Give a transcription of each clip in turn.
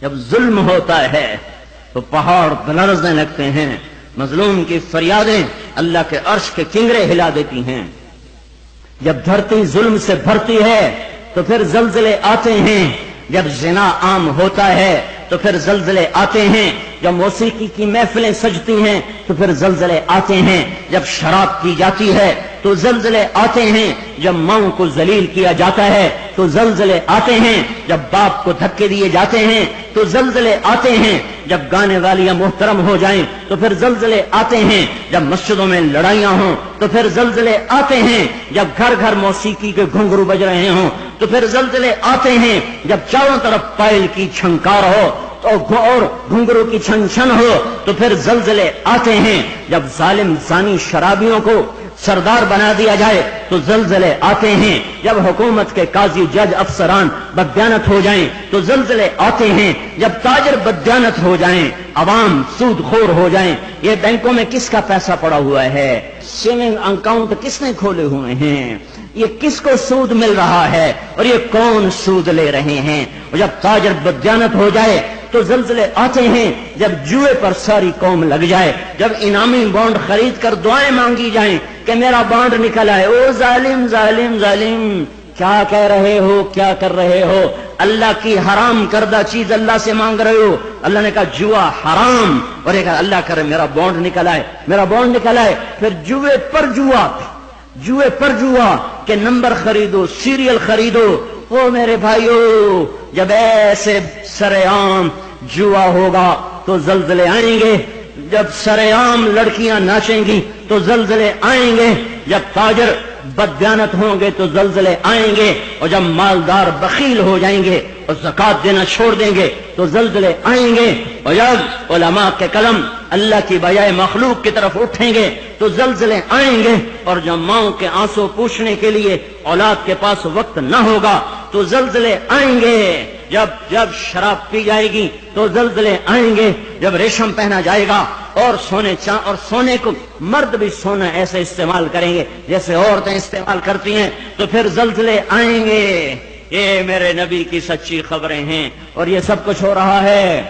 جب ظلم ہوتا ہے تو پہاڑ لرزنے لگتے ہیں، مظلوم کی فریادیں اللہ کے عرش کے کنگرے ہلا دیتی ہیں، جب دھرتی ظلم سے بھرتی ہے تو پھر زلزلے آتے ہیں، جب زنا عام ہوتا ہے تو پھر زلزلے آتے ہیں، جب موسیقی کی محفلیں سجتی ہیں تو پھر زلزلے آتے ہیں، جب شراب پی جاتی ہے تو زلزلے آتے ہیں، جب ماؤں کو ذلیل کیا جاتا ہے تو زلزلے آتے ہیں، جب باپ کو دھکے دیے جاتے ہیں تو زلزلے آتے ہیں، جب گانے والیاں محترم ہو جائیں تو پھر زلزلے آتے ہیں، جب مسجدوں میں لڑائیاں ہوں تو پھر زلزلے آتے ہیں، جب گھر گھر موسیقی کے گھنگرو بج رہے ہوں تو پھر زلزلے آتے ہیں، جب چاروں طرف پائل کی چھنکار ہو اور گھنگرو کی چھن چھن ہو تو پھر زلزلے آتے ہیں، جب ظالم زانی شرابیوں کو سردار بنا دیا جائے تو زلزلے آتے ہیں، جب حکومت کے قاضی جج افسران بددیانت ہو جائیں تو زلزلے آتے ہیں، جب تاجر بددیانت ہو جائیں، عوام سود خور ہو جائیں۔ یہ بینکوں میں کس کا پیسہ پڑا ہوا ہے؟ سیونگ اکاؤنٹ کس نے کھولے ہوئے ہیں؟ یہ کس کو سود مل رہا ہے اور یہ کون سود لے رہے ہیں؟ اور جب تاجر بددیانت ہو جائے تو زلزلے آتے ہیں، جب جوئے پر ساری قوم لگ جائے، جب انعامی بانڈ خرید کر دعائیں مانگی جائیں کہ میرا بانڈ نکل آئے، او ظالم ظالم ظالم کیا کہہ رہے ہو، کیا کر رہے ہو؟ اللہ کی حرام کردہ چیز اللہ سے مانگ رہے ہو۔ اللہ نے کہا جوا حرام، اور یہ کہا اللہ کرے میرا بانڈ نکل آئے، میرا بانڈ نکل آئے، پھر جوئے پر جوا کہ نمبر خریدو، سیریل خریدو۔ او میرے بھائیو، جب ایسے سرعام جوا ہوگا تو زلزلے آئیں گے، جب سرعام لڑکیاں ناچیں گی تو زلزلے آئیں گے، جب تاجر بددیانت ہوں گے تو زلزلے آئیں گے، اور جب مالدار بخیل ہو جائیں گے اور زکات دینا چھوڑ دیں گے تو زلزلے آئیں گے، اور جب علماء کے قلم اللہ کی بجائے مخلوق کی طرف اٹھیں گے تو زلزلے آئیں گے، اور جب ماؤں کے آنسو پوچھنے کے لیے اولاد کے پاس وقت نہ ہوگا تو زلزلے آئیں گے، جب شراب پی جائے گی تو زلزلے آئیں گے، جب ریشم پہنا جائے گا اور سونے کو مرد بھی سونا ایسے استعمال کریں گے جیسے عورتیں استعمال کرتی ہیں تو پھر زلزلے آئیں گے۔ یہ میرے نبی کی سچی خبریں ہیں اور یہ سب کچھ ہو رہا ہے۔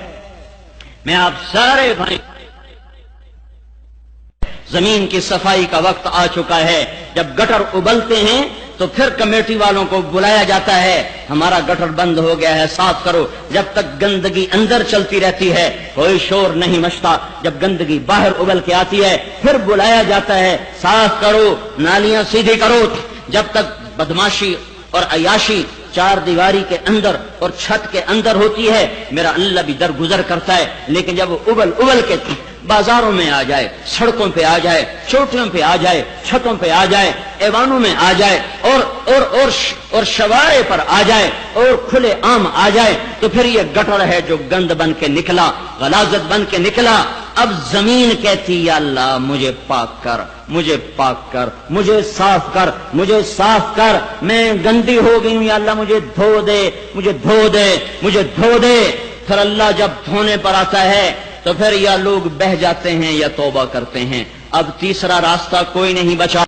میں آپ سارے بھائی، زمین کی صفائی کا وقت آ چکا ہے، جب گٹر ابلتے ہیں تو پھر کمیٹی والوں کو بلایا جاتا ہے، ہمارا گٹر بند ہو گیا ہے، صاف کرو۔ جب تک گندگی اندر چلتی رہتی ہے کوئی شور نہیں مچتا، جب گندگی باہر ابل کے آتی ہے پھر بلایا جاتا ہے، صاف کرو، نالیاں سیدھی کرو۔ جب تک بدماشی اور عیاشی چار دیواری کے اندر اور چھت کے اندر ہوتی ہے میرا اللہ بھی درگزر کرتا ہے، لیکن جب وہ ابل کے بازاروں میں آ جائے، سڑکوں پہ آ جائے، چوٹیوں پہ آ جائے، چھتوں پہ آ جائے، ایوانوں میں آ جائے اور شوارے پر آ جائے اور کھلے عام آ جائے تو پھر یہ گٹر ہے جو گند بن کے نکلا، غلاظت بن کے نکلا۔ اب زمین کہتی یا اللہ مجھے پاک کر، مجھے پاک کر، مجھے صاف کر، مجھے صاف کر، میں گندی ہو گئی ہوں، یا اللہ مجھے دھو دے، مجھے دھو دے، مجھے دھو دے۔ پھر اللہ جب دھونے پر آتا ہے تو پھر یا لوگ بہہ جاتے ہیں یا توبہ کرتے ہیں، اب تیسرا راستہ کوئی نہیں بچا۔